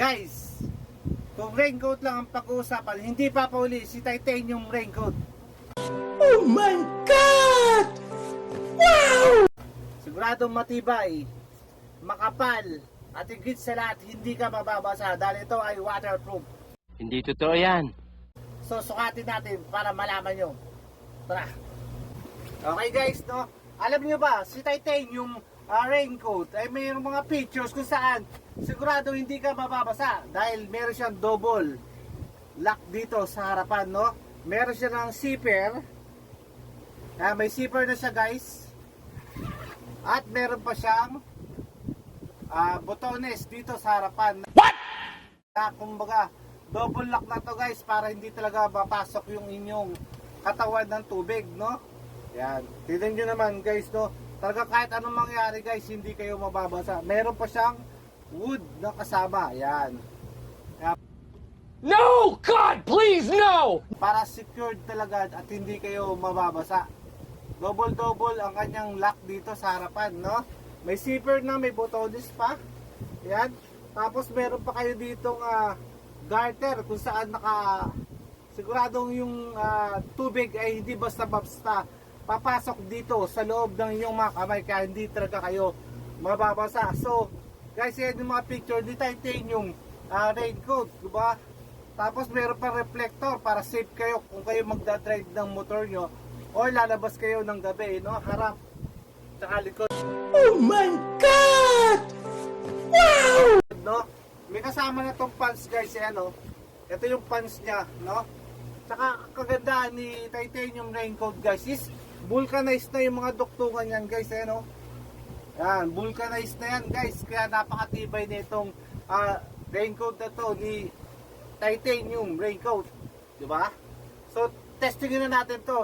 Guys, kung raincoat lang ang pag-uusapan, hindi pa pauli si Titanium Raincoat. Oh my God! Wow! Siguradong matibay, makapal, at higit sa lahat, hindi ka mababasa dahil ito ay waterproof. Hindi totoo yan. So, sukatin natin para malaman nyo. Tara! Okay guys, no? Alam nyo ba, si Titanium Raincoat ay mayroong mga pictures kung saan sigurado hindi ka mababasa dahil meron siyang double lock dito sa harapan, no? Meron siya ng zipper. May zipper na siya, guys. At meron pa siyang botones dito sa harapan. What? Kumbaga, double lock na to, guys, para hindi talaga mapasok yung inyong katawan ng tubig, no? Yan. Tignan nyo naman, guys, no? Talaga kahit anong mangyari, guys, hindi kayo mababasa. Meron pa siyang wood na kasama. Yan. No! God, please, no! Para secured talaga at hindi kayo mababasa. Double-double ang kanyang lock dito sa harapan, no? May zipper na, may botones pa. Yan. Tapos meron pa kayo ditong garter kung saan siguradong yung tubig ay hindi basta-basta papasok dito sa loob ng inyong mga kamay kaya hindi talaga kayo mababasa. So, guys, yan yung mga picture ni Titanium Raincoat, diba? Tapos meron pa reflector para safe kayo kung kayo magdadrive ng motor nyo o lalabas kayo ng gabi, no? Harap tsaka likod. Oh my God! Wow! No? May kasama na tong pants, guys, no? Ito yung pants niya, no? Tsaka kagandahan ni Titanium Raincoat, guys, is vulcanized na yung mga duktungan yan, guys, no? Yan, vulcanized na yan, guys. Kaya napakatibay na itong raincoat na to ni Titanium Raincoat, di ba? So, testingin na natin to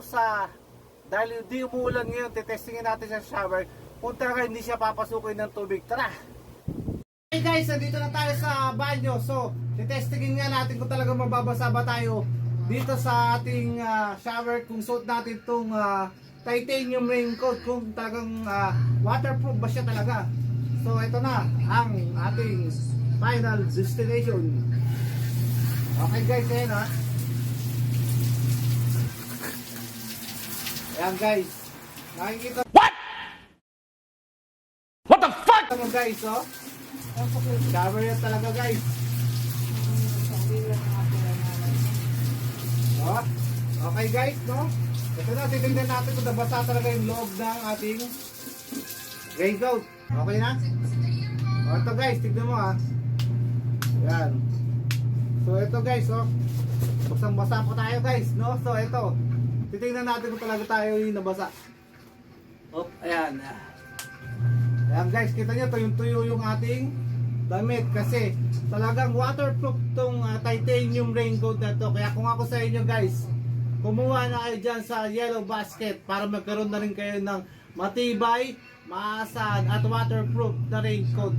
dahil di umuulan ngayon, testingin natin sa shower kung talaga hindi siya papasukin ng tubig. Tara! Okay guys, nandito na tayo sa banyo. So, testingin nga natin kung talaga mababasa ba tayo dito sa ating shower kung suot natin itong Titanium Raincoat, kung talagang waterproof ba siya talaga. So, ito na ang ating final destination. Okay guys, ayan ha. Ayan guys. Nakikita What? What the fuck? mo guys, oh. Shower yan talaga guys. Oh. Okay guys, no? Ito na, titignan natin kung nabasa talaga yung loob ng ating raincoat. Okay na? O ito guys, tignan mo ha. Ayan. So ito guys, oh. Basang-basa po tayo guys, no? So ito, titignan natin kung talaga tayo yung nabasa. Oh, ayan. Ayan guys, kita nyo, tuyong-tuyo yung ating damit kasi talagang waterproof tong Titanium Raincoat na to. Kaya kung ako sa inyo guys, kumuha na kayo dyan sa Yellow Basket para magkaroon na rin kayo ng matibay, maasahan at waterproof na raincoat.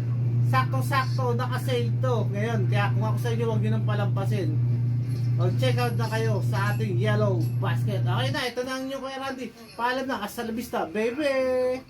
Sakto-sakto, naka-sale to ngayon. Kaya kung ako sa inyo, huwag nyo nang palampasin. Mag-check out na kayo sa ating Yellow Basket. Okay na, ito na ang inyo Kuya Randy. Paalam na, hasta la vista, baby!